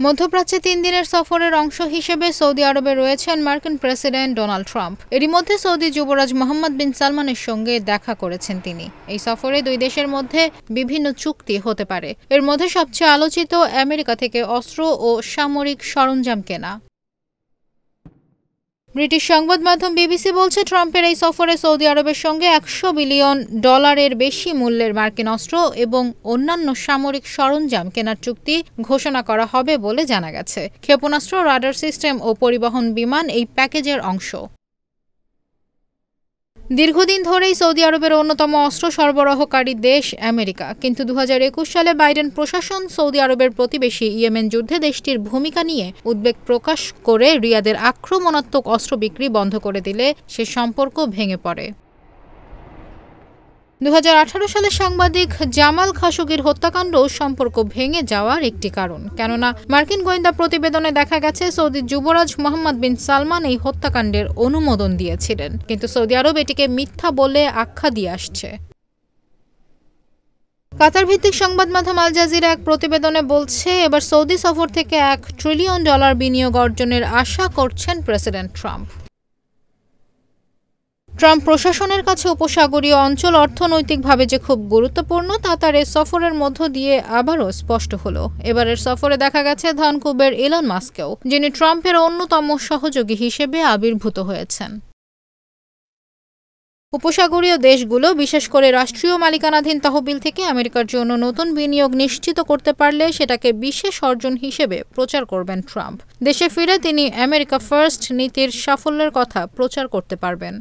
মধ্যপ্রাচ্যে ৩ দিনের সফরের অংশ হিসেবে সৌদি আরবে রয়েছেন মার্কিন প্রেসিডেন্ট ডোনাল্ড ট্রাম্প। এরই মধ্যে সৌদি যুবরাজ মোহাম্মদ বিন সালমানের সঙ্গে দেখা করেছেন তিনি। এই সফরে দুই দেশের মধ্যে বিভিন্ন চুক্তি হতে পারে। এর মধ্যে সবচেয়ে আলোচিত আমেরিকা থেকে অস্ত্র ও সামরিক সরঞ্জাম কেনা। ব্রিটিশ সংবাদ মাধ্যম বিবিসি বলছে, ট্রাম্পের এই সফরে সৌদি আরবের সঙ্গে $100 বিলিয়ন বেশি মূল্যের মার্কিন অস্ত্র এবং অন্যান্য সামরিক সরঞ্জাম কেনার চুক্তি ঘোষণা করা হবে বলে জানা গেছে। ক্ষেপণাস্ত্র, রাডার সিস্টেম ও পরিবহন বিমান এই প্যাকেজের অংশ। দীর্ঘদিন ধরেই সৌদি আরবের অন্যতম অস্ত্র সরবরাহকারী দেশ আমেরিকা, কিন্তু 2021 সালে বাইডেন প্রশাসন সৌদি আরবের প্রতিবেশী ইয়েমেন যুদ্ধে দেশটির ভূমিকা নিয়ে উদ্বেগ প্রকাশ করে রিয়াদের আক্রমণাত্মক অস্ত্র বিক্রি বন্ধ করে দিলে সে সম্পর্ক ভেঙে পড়ে। 2018 সালে সাংবাদিক জামাল খাশোগির হত্যাকাণ্ড সম্পর্ক ভেঙে যাওয়ার একটি কারণ, কেননা মার্কিন গোয়েন্দা প্রতিবেদনে দেখা গেছে সৌদি যুবরাজ মোহাম্মদ বিন সালমান এই হত্যাকাণ্ডের অনুমোদন দিয়েছিলেন, কিন্তু সৌদি আরব এটিকে মিথ্যা বলে আখ্যা দিয়ে আসছে। কাতার ভিত্তিক সংবাদ মাধ্যম আল জাজিরা এক প্রতিবেদনে বলছে, এবার সৌদি সফর থেকে $1 ট্রিলিয়ন বিনিয়োগ অর্জনের আশা করছেন প্রেসিডেন্ট ট্রাম্প। ট্রাম্প প্রশাসনের কাছে উপসাগরীয় অঞ্চল অর্থনৈতিকভাবে যে খুব গুরুত্বপূর্ণ তা তার এই সফরের মধ্য দিয়ে আবারও স্পষ্ট হলো। এবারের সফরে দেখা গেছে ধনকুবের ইলন মাস্ককেও, যিনি ট্রাম্পের অন্যতম সহযোগী হিসেবে আবির্ভূত হয়েছেন। উপসাগরীয় দেশগুলো, বিশেষ করে রাষ্ট্রীয় মালিকানাধীন তহবিল থেকে আমেরিকার জন্য নতুন বিনিয়োগ নিশ্চিত করতে পারলে সেটাকে বিশেষ অর্জন হিসেবে প্রচার করবেন ট্রাম্প। দেশে ফিরে তিনি আমেরিকা ফার্স্ট নীতির সাফল্যের কথা প্রচার করতে পারবেন।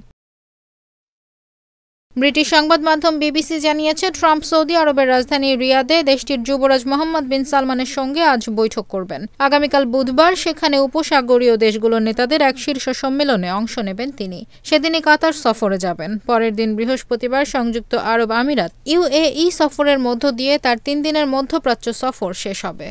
ব্রিটিশ সংবাদ মাধ্যম বিবিসি জানিয়েছে, ট্রাম্প সৌদি আরবের রাজধানী রিয়াদে দেশটির যুবরাজ মোহাম্মদ বিন সালমানের সঙ্গে আজ বৈঠক করবেন। আগামীকাল বুধবার সেখানে উপসাগরীয় দেশগুলোর নেতাদের এক শীর্ষ সম্মেলনে অংশ নেবেন তিনি। সেদিনই কাতার সফরে যাবেন। পরের দিন বৃহস্পতিবার সংযুক্ত আরব আমিরাত UAE সফরের মধ্য দিয়ে তার 3 দিনের মধ্যপ্রাচ্য সফর শেষ হবে।